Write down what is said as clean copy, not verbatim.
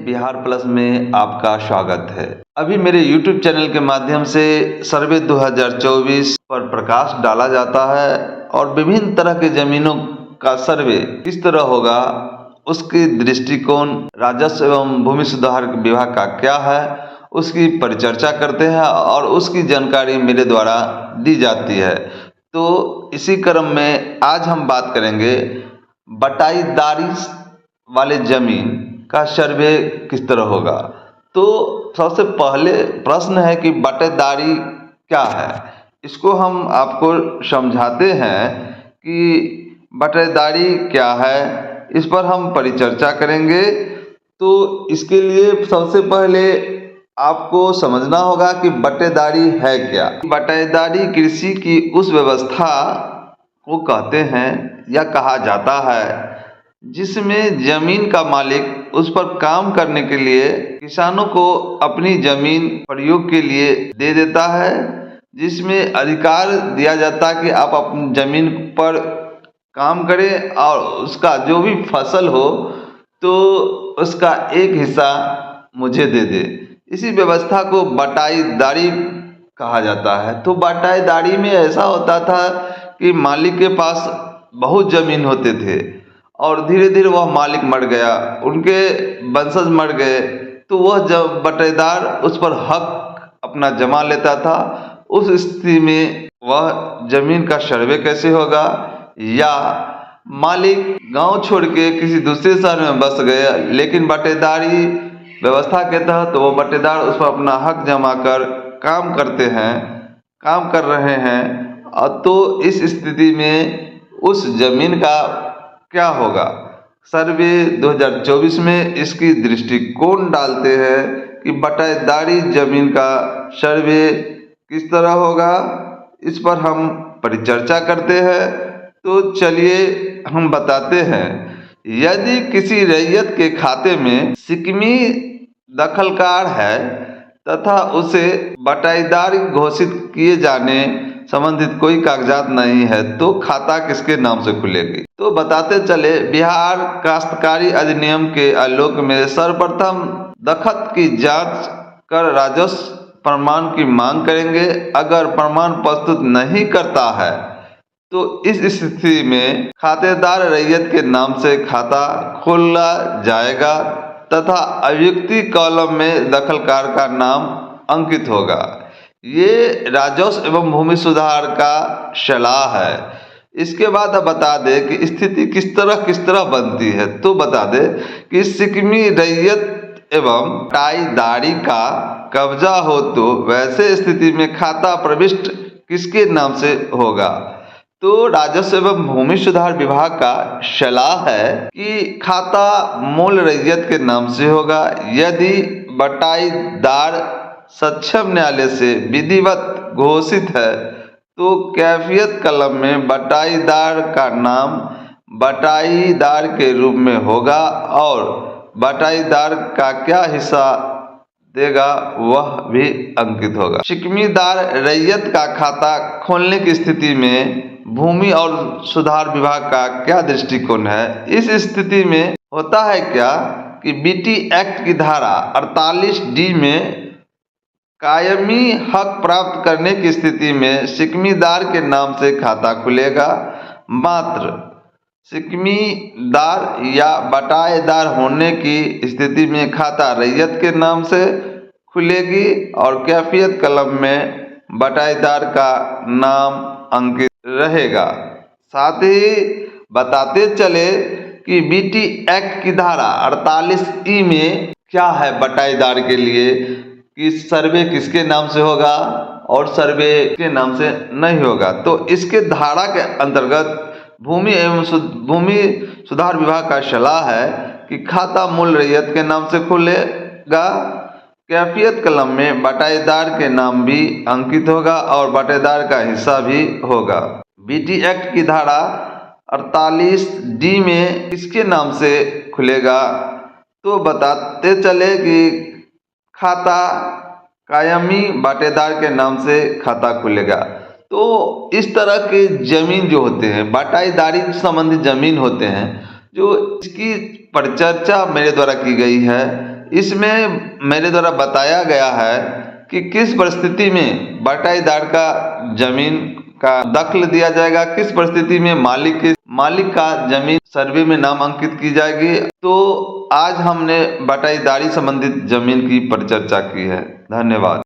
Bihar plus में आपका स्वागत है। अभी मेरे YouTube चैनल के माध्यम से सर्वे 2024 पर प्रकाश डाला जाता है और विभिन्न तरह के जमीनों का सर्वे किस तरह होगा, उसकी दृष्टिकोण राजस्व एवं भूमि सुधार विभाग का क्या है, उसकी परिचर्चा करते हैं और उसकी जानकारी मेरे द्वारा दी जाती है। तो इसी क्रम में आज हम बात करेंगे बटाईदारी वाले जमीन का सर्वे किस तरह होगा। तो सबसे पहले प्रश्न है कि बटेदारी क्या है। इसको हम आपको समझाते हैं कि बटेदारी क्या है, इस पर हम परिचर्चा करेंगे। तो इसके लिए सबसे पहले आपको समझना होगा कि बटेदारी है क्या। बटेदारी कृषि की उस व्यवस्था को कहते हैं या कहा जाता है जिसमें जमीन का मालिक उस पर काम करने के लिए किसानों को अपनी जमीन प्रयोग के लिए दे देता है, जिसमें अधिकार दिया जाता है कि आप अपनी जमीन पर काम करें और उसका जो भी फसल हो तो उसका एक हिस्सा मुझे दे दे। इसी व्यवस्था को बटाईदारी कहा जाता है। तो बटाईदारी में ऐसा होता था कि मालिक के पास बहुत जमीन होते थे और धीरे धीरे वह मालिक मर गया, उनके वंशज मर गए, तो वह जब बटेदार उस पर हक अपना जमा लेता था। उस स्थिति में वह जमीन का सर्वे कैसे होगा, या मालिक गांव छोड़ के किसी दूसरे शहर में बस गया लेकिन बटेदारी व्यवस्था के तहत तो वो बटेदार उस पर अपना हक जमा कर काम कर रहे हैं। तो इस स्थिति में उस जमीन का क्या होगा। सर्वे 2024 में इसकी दृष्टिकोण डालते हैं कि बटाईदारी जमीन का सर्वे किस तरह होगा, इस पर हम परिचर्चा करते हैं। तो चलिए हम बताते हैं। यदि किसी रैयत के खाते में शिकमी दखलकार है तथा उसे बटाईदार घोषित किए जाने संबंधित कोई कागजात नहीं है तो खाता किसके नाम से खुलेगी। तो बताते चले, बिहार काश्तकारी अधिनियम के आलोक में सर्वप्रथम दखत की जांच कर राजस्व प्रमाण की मांग करेंगे। अगर प्रमाण प्रस्तुत नहीं करता है तो इस स्थिति में खातेदार रैयत के नाम से खाता खोला जाएगा तथा अभियुक्ति कॉलम में दखलकार का नाम अंकित होगा। ये राजस्व एवं भूमि सुधार का सलाह है। इसके बाद अब बता दें कि स्थिति किस तरह बनती है। तो बता दें कि शिकमी रैयत एवं बटाईदारी का कब्जा हो तो वैसे स्थिति में खाता प्रविष्ट किसके नाम से होगा। तो राजस्व एवं भूमि सुधार विभाग का सलाह है कि खाता मूल रैयत के नाम से होगा। यदि बटाईदार सक्षम न्यायालय से विधिवत घोषित है तो कैफियत कलम में बटाईदार का नाम बटाईदार के रूप में होगा और बटाईदार का क्या हिस्सा देगा वह भी अंकित होगा। शिकमीदार रैयत का खाता खोलने की स्थिति में भूमि और सुधार विभाग का क्या दृष्टिकोण है। इस स्थिति में होता है क्या कि बीटी एक्ट की धारा 48D में कायमी हक प्राप्त करने की स्थिति में शिकमीदार के नाम से खाता खुलेगा। मात्र शिकमीदार या बटाईदार होने की स्थिति में खाता रैयत के नाम से खुलेगी और कैफियत कलम में बटाईदार का नाम अंकित रहेगा। साथ ही बताते चले कि बीटी एक्ट की धारा 48E में क्या है बटाईदार के लिए कि सर्वे किसके नाम से होगा और सर्वे के नाम से नहीं होगा। तो इसके धारा के अंतर्गत भूमि सुधार विभाग का सलाह है कि खाता मूल रैयत के नाम से खुलेगा। कैफियत कलम में बटाईदार के नाम भी अंकित होगा और बटाईदार का हिस्सा भी होगा। बीटी एक्ट की धारा 48D में किसके नाम से खुलेगा। तो बताते चले कि खाता कायमी बटेदार के नाम से खाता खुलेगा। तो इस तरह के जमीन जो होते हैं बटाईदारी संबंधित जमीन होते हैं जो इसकी परिचर्चा मेरे द्वारा की गई है। इसमें मेरे द्वारा बताया गया है कि किस परिस्थिति में बटाईदार का जमीन का दखल दिया जाएगा, किस परिस्थिति में मालिक का जमीन सर्वे में नाम अंकित की जाएगी। तो आज हमने बटाईदारी संबंधित जमीन की परिचर्चा की है। धन्यवाद।